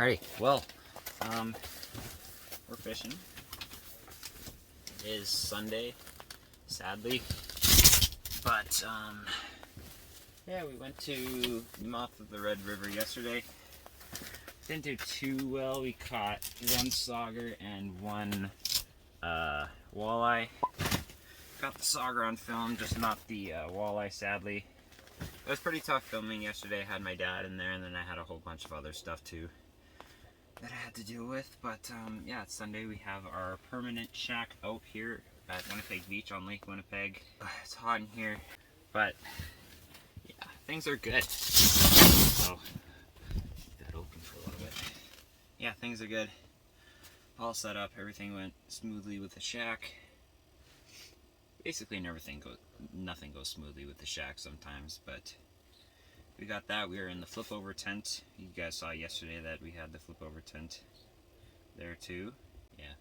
Alright, well, we're fishing. It is Sunday, sadly, but yeah, we went to the mouth of the Red River yesterday. Didn't do too well. We caught one sauger and one walleye. Got the sauger on film, just not the walleye, sadly. It was pretty tough filming yesterday. I had my dad in there, and then I had a whole bunch of other stuff too that I had to deal with. But yeah, it's Sunday. We have our permanent shack out here at Winnipeg Beach on Lake Winnipeg. It's hot in here, but yeah, things are good. So keep that open for a little bit. Yeah, things are good. All set up. Everything went smoothly with the shack. Basically, nothing goes smoothly with the shack sometimes, but we got that. We are in the flip over tent. You guys saw yesterday that we had the flip over tent there too. Yeah,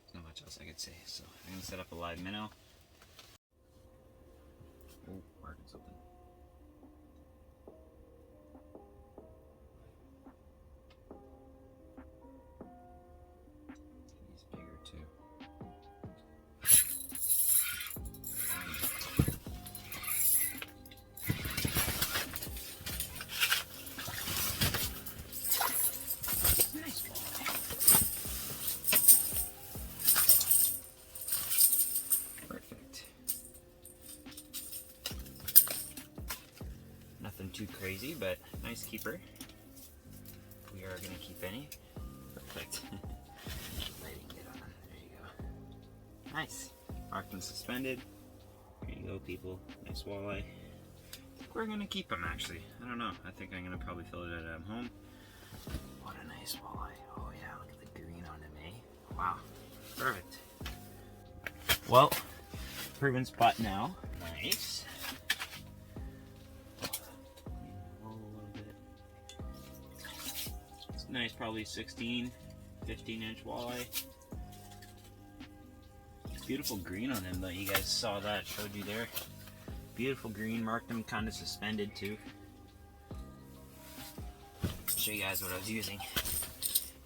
there's not much else I could say. So I'm gonna set up a live minnow. Oh, marking something. He's bigger too. Nothing too crazy, but nice keeper. We are going to keep any. Perfect. Lighting get on. There you go. Nice. Marked and suspended. There you go, people. Nice walleye. I think we're going to keep them, actually. I don't know. I think I'm going to probably fill it at home. What a nice walleye. Oh yeah, look at the green on him, eh? Wow. Perfect. Well, proven spot now. Nice. Nice, probably 16, 15-inch walleye. Beautiful green on him, though. You guys saw that, showed you there. Beautiful green, marked him kind of suspended too. Show you guys what I was using.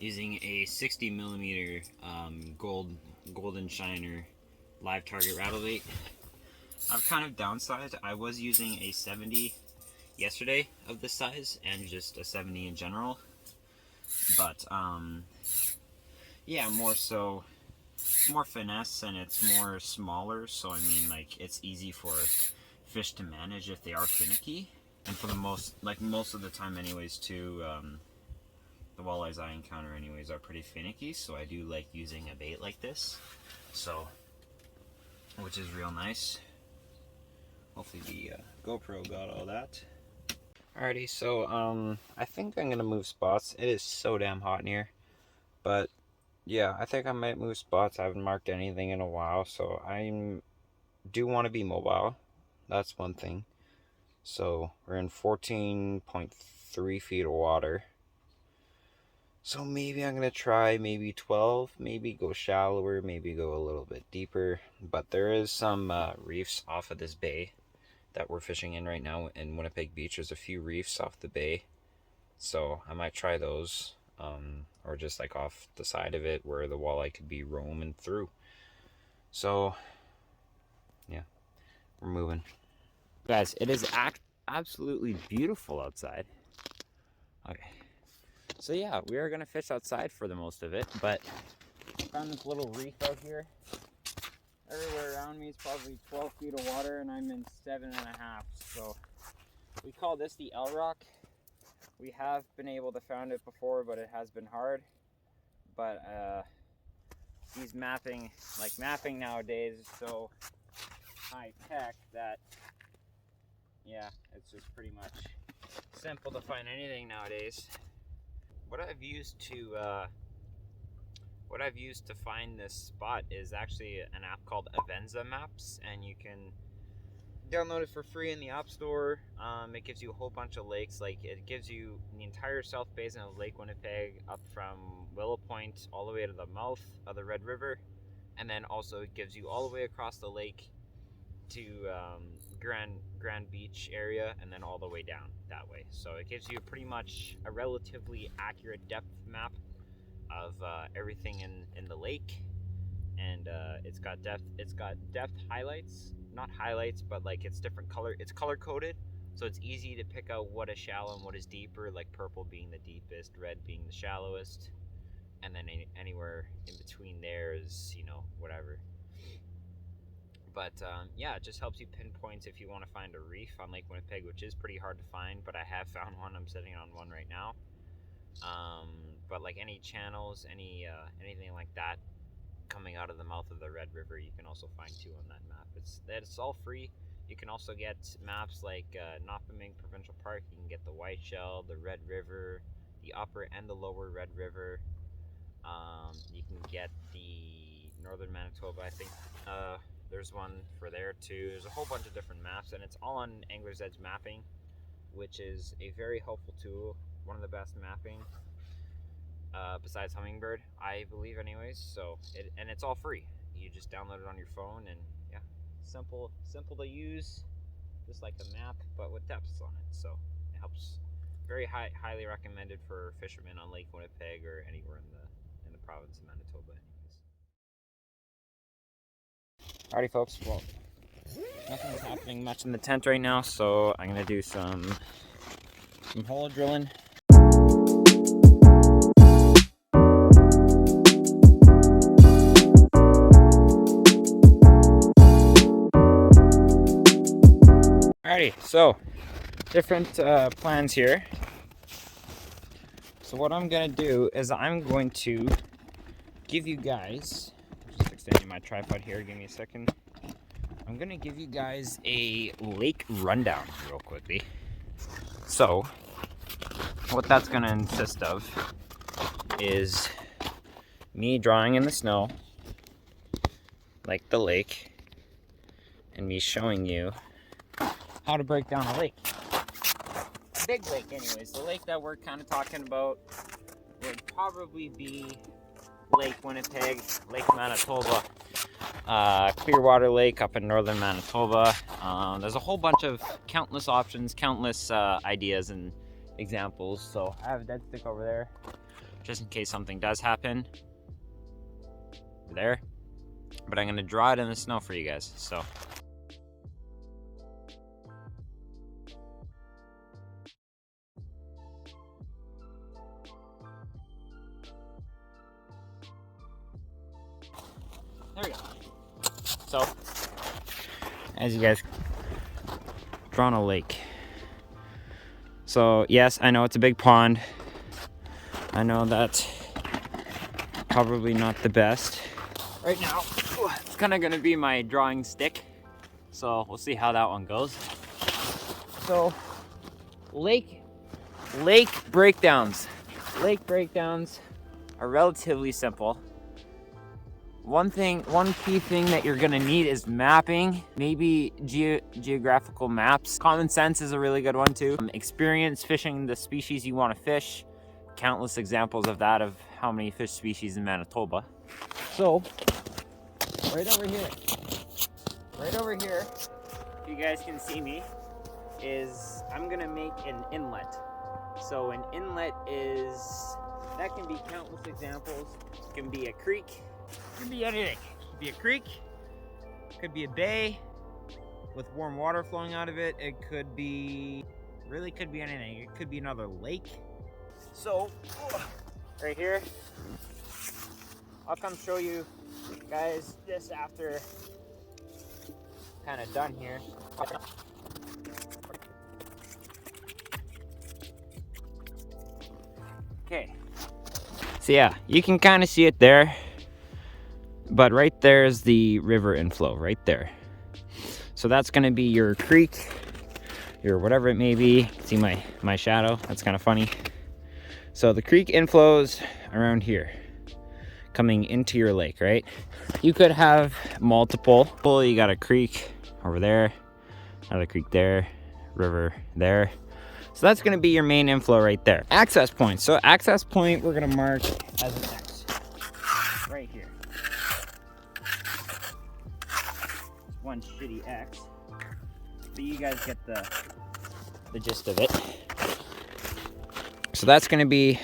Using a 60mm golden shiner live target rattle bait. I've kind of downsized. I was using a 70 yesterday of this size and just a 70 in general. But yeah, more finesse, and it's more smaller, so I mean, like, it's easy for fish to manage if they are finicky. And for the most of the time anyways too, the walleyes I encounter anyways are pretty finicky, so I do like using a bait like this, so, which is real nice. Hopefully the GoPro got all that. Alrighty, so I think I'm gonna move spots. It is so damn hot in here, but yeah, I think I might move spots. I haven't marked anything in a while, so I do want to be mobile. That's one thing. So we're in 14.3 feet of water, so maybe I'm gonna try maybe 12, maybe go shallower, maybe go a little bit deeper. But there is some reefs off of this bay that we're fishing in right now in Winnipeg Beach. There's a few reefs off the bay, so I might try those, or just like off the side of it where the walleye could be roaming through. So yeah, we're moving. Guys, it is absolutely beautiful outside. Okay, so yeah, we are gonna fish outside for the most of it, but I found this little reef out here. Everywhere around me is probably 12 feet of water, and I'm in 7.5. So we call this the L Rock. We have been able to find it before, but it has been hard. But these mapping nowadays is so high tech that, yeah, it's just pretty much simple to find anything nowadays. What I've used to find this spot is actually an app called Avenza Maps, and you can download it for free in the App Store. It gives you a whole bunch of lakes. Like, it gives you the entire south basin of Lake Winnipeg, up from Willow Point all the way to the mouth of the Red River, and then also it gives you all the way across the lake to Grand Beach area, and then all the way down that way. So it gives you pretty much a relatively accurate depth map of everything in the lake. And it's got depth highlights, not highlights, but like it's different color. It's color coded, so it's easy to pick out what is shallow and what is deeper. Like purple being the deepest, red being the shallowest, and then anywhere in between there is, you know, whatever. But yeah, it just helps you pinpoint if you want to find a reef on Lake Winnipeg, which is pretty hard to find, but I have found one. I'm sitting on one right now. But like any channels, anything like that coming out of the mouth of the Red River, you can also find too on that map. It's all free. You can also get maps like Nopaming Provincial Park. You can get the Whiteshell, the Red River, the upper and the lower Red River. You can get the Northern Manitoba, I think. There's one for there too. There's a whole bunch of different maps, and it's all on Angler's Edge Mapping, which is a very helpful tool. One of the best mapping besides Hummingbird, I believe, anyways. So it's all free. You just download it on your phone, and yeah, simple to use, just like a map, but with depths on it. So it helps. Very highly recommended for fishermen on Lake Winnipeg or anywhere in the province of Manitoba. Alrighty, folks. Well, nothing's happening much in the tent right now, so I'm gonna do some hole drilling. Alrighty, so different plans here. So what I'm gonna do is I'm going to give you guys, just extending my tripod here, give me a second. I'm gonna give you guys a lake rundown real quickly. So what that's gonna consist of is me drawing in the snow, like the lake, and me showing you how to break down a lake. A big lake anyways. The lake that we're kind of talking about would probably be Lake Winnipeg, Lake Manitoba, Clearwater Lake up in northern Manitoba. There's a whole bunch of countless options, countless ideas and examples. So I have a dead stick over there, just in case something does happen. Over there. But I'm gonna draw it in the snow for you guys. So there we go. So, as you guys, drawn a lake. So yes, I know it's a big pond. I know that's probably not the best. Right now, it's kind of gonna be my drawing stick. So we'll see how that one goes. So, lake breakdowns. Lake breakdowns are relatively simple. One key thing that you're gonna need is mapping, maybe geographical maps. Common sense is a really good one too. Experience fishing the species you wanna fish. Countless examples of that, of how many fish species in Manitoba. So, right over here, if you guys can see me, is I'm gonna make an inlet. So an inlet that can be countless examples. It can be a creek, it can be anything. It could be a creek, it could be a bay with warm water flowing out of it. It could be anything. It could be another lake. So, right here, I'll come show you guys this after kind of done here. Okay, so yeah, you can kind of see it there, but right there is the river inflow right there. So that's going to be your creek, your whatever it may be. See my shadow? That's kind of funny. So the creek inflows around here, coming into your lake, right? You could have multiple. You got a creek over there, another creek there, river there. So that's going to be your main inflow right there. Access point. So access point we're going to mark as an X right here. One shitty X so you guys get the gist of it. So that's going to be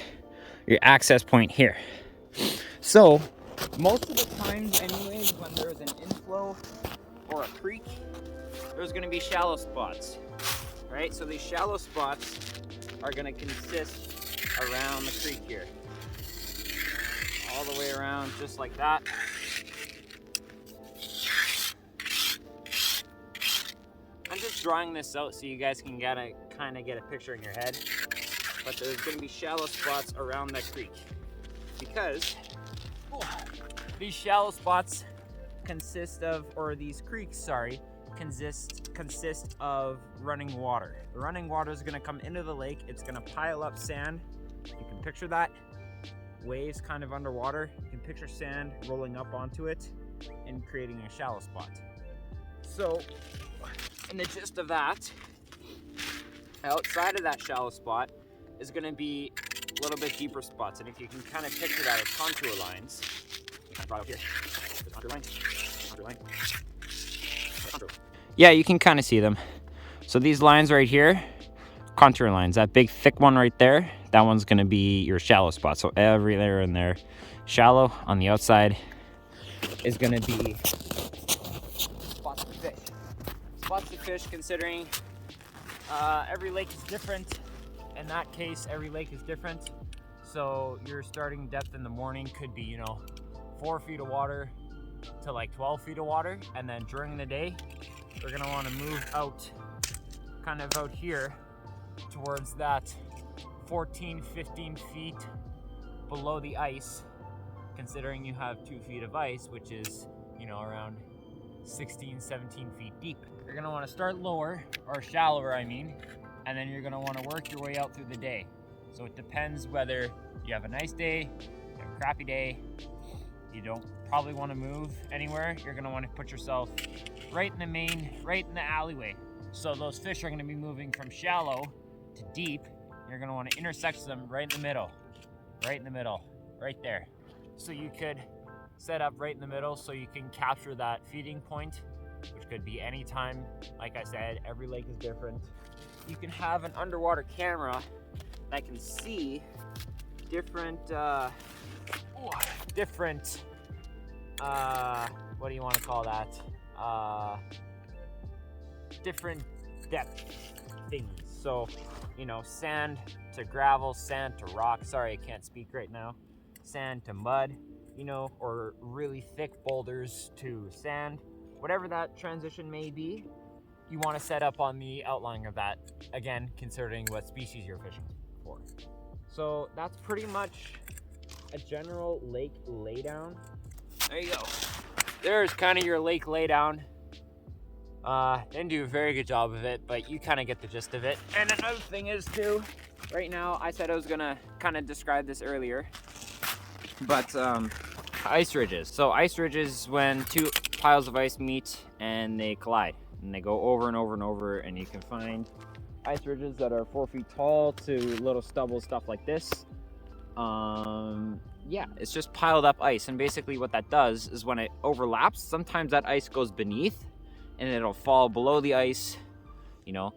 your access point here. So most of the times anyways, when there's an inflow or a creek, there's going to be shallow spots, right? So these shallow spots are going to consist around the creek here, all the way around, just like that. I'm just drawing this out so you guys can kind of get a picture in your head. But there's going to be shallow spots around that creek because these shallow spots consist of, or these creeks, sorry, consist of running water. The running water is going to come into the lake. It's going to pile up sand. You can picture that. Waves kind of underwater. You can picture sand rolling up onto it and creating a shallow spot. So, in the gist of that, outside of that shallow spot is going to be a little bit deeper spots. And if you can kind of picture that as contour lines, right up here. There's contour line, contour line, contour. Yeah, you can kind of see them. So these lines right here, contour lines. That big thick one right there, that one's going to be your shallow spot. So every layer in there, shallow on the outside, is going to be spots to fish. Spots to fish, considering every lake is different. In that case, every lake is different. So your starting depth in the morning could be, 4 feet of water to like 12 feet of water. And then during the day, we're gonna wanna move out, kind of out here towards that 14, 15 feet below the ice, considering you have 2 feet of ice, which is, around 16, 17 feet deep. You're gonna wanna start lower, or shallower, I mean, and then you're gonna wanna work your way out through the day. So it depends whether you have a nice day, you have a crappy day, you don't probably wanna move anywhere. You're gonna wanna put yourself right in the alleyway. So those fish are gonna be moving from shallow to deep. You're gonna wanna intersect them right in the middle, right there. So you could set up right in the middle so you can capture that feeding point, which could be any time. Like I said, every lake is different. You can have an underwater camera that can see different, what do you want to call that? Different depth things. So, sand to gravel, sand to rock. Sorry, I can't speak right now. Sand to mud, or really thick boulders to sand. Whatever that transition may be, you want to set up on the outline of that, again, considering what species you're fishing for. So that's pretty much a general lake laydown. There you go. There's kind of your lake laydown. Didn't do a very good job of it, but you kind of get the gist of it. And another thing is too, right now, I said I was gonna kind of describe this earlier, but ice ridges. So ice ridges, when two piles of ice meet and they collide. And they go over and over and over, and you can find ice ridges that are 4 feet tall to little stubble stuff like this. Yeah, it's just piled up ice, and basically what that does is when it overlaps, sometimes that ice goes beneath and it'll fall below the ice,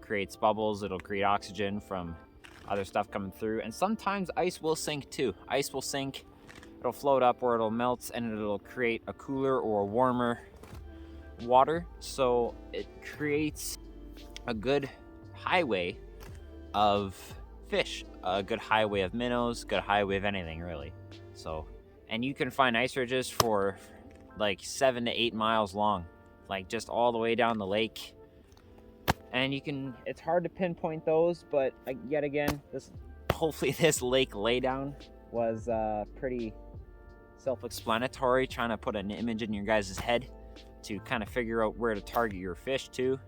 creates bubbles. It'll create oxygen from other stuff coming through, and sometimes ice will sink too. Ice will sink, it'll float up or it'll melt, and it'll create a cooler or a warmer water. So it creates a good highway of fish, a good highway of minnows, good highway of anything really. So, and you can find ice ridges for like 7 to 8 miles long, like just all the way down the lake. And it's hard to pinpoint those, but yet again, hopefully this lake laydown was pretty self-explanatory, trying to put an image in your guys' head to kind of figure out where to target your fish to.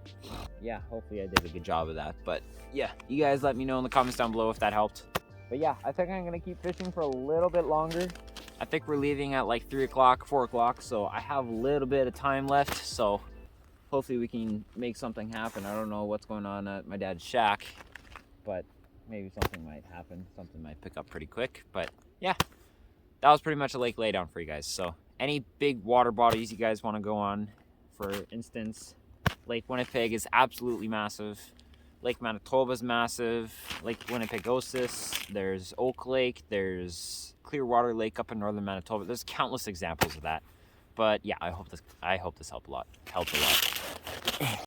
Yeah, hopefully I did a good job of that. But yeah, you guys let me know in the comments down below if that helped. But yeah, I think I'm gonna keep fishing for a little bit longer. I think we're leaving at like 3 o'clock, 4 o'clock, so I have a little bit of time left. So hopefully we can make something happen. I don't know what's going on at my dad's shack, but maybe something might happen. Something might pick up pretty quick. But yeah, that was pretty much a lake laydown for you guys. So any big water bodies you guys want to go on, for instance, Lake Winnipeg is absolutely massive. Lake Manitoba is massive. Lake Winnipegosis. There's Oak Lake. There's Clearwater Lake up in northern Manitoba. There's countless examples of that. But yeah, I hope this helped a lot.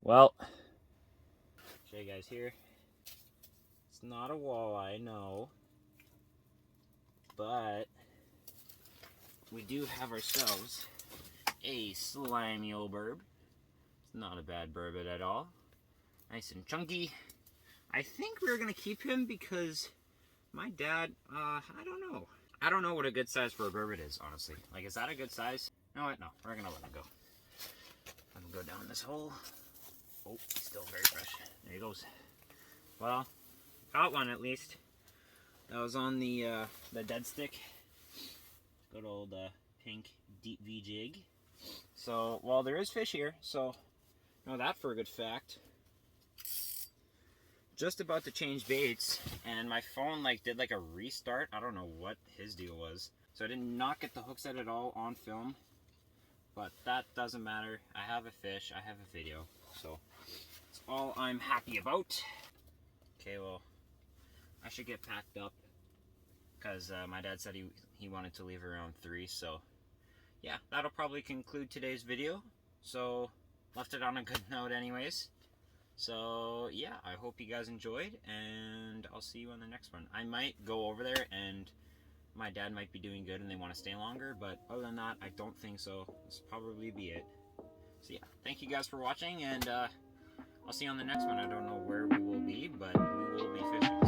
Well, show you guys here. It's not a walleye, no. But we do have ourselves a slimy old burb. It's not a bad burbot at all. Nice and chunky. I think we're gonna keep him because my dad, I don't know. I don't know what a good size for a burbot is, honestly. Like, is that a good size? No, what? No, we're gonna let him go. Let him go down this hole. Oh, he's still very fresh. There he goes. Well, got one at least. That was on the dead stick. Good old pink deep V jig. So, well, there is fish here, so know that for a good fact. Just about to change baits, and my phone did a restart. I don't know what his deal was. So I did not get the hook set at all on film, but that doesn't matter. I have a fish, I have a video, so that's all I'm happy about. Okay, well, I should get packed up because my dad said he wanted to leave around 3, so yeah, that'll probably conclude today's video. So left it on a good note anyways. So yeah, I hope you guys enjoyed, and I'll see you on the next one. I might go over there, and my dad might be doing good and they want to stay longer, but other than that, I don't think so. This will probably be it. So yeah, thank you guys for watching, and I'll see you on the next one. I don't know where we will be, but we will be fishing.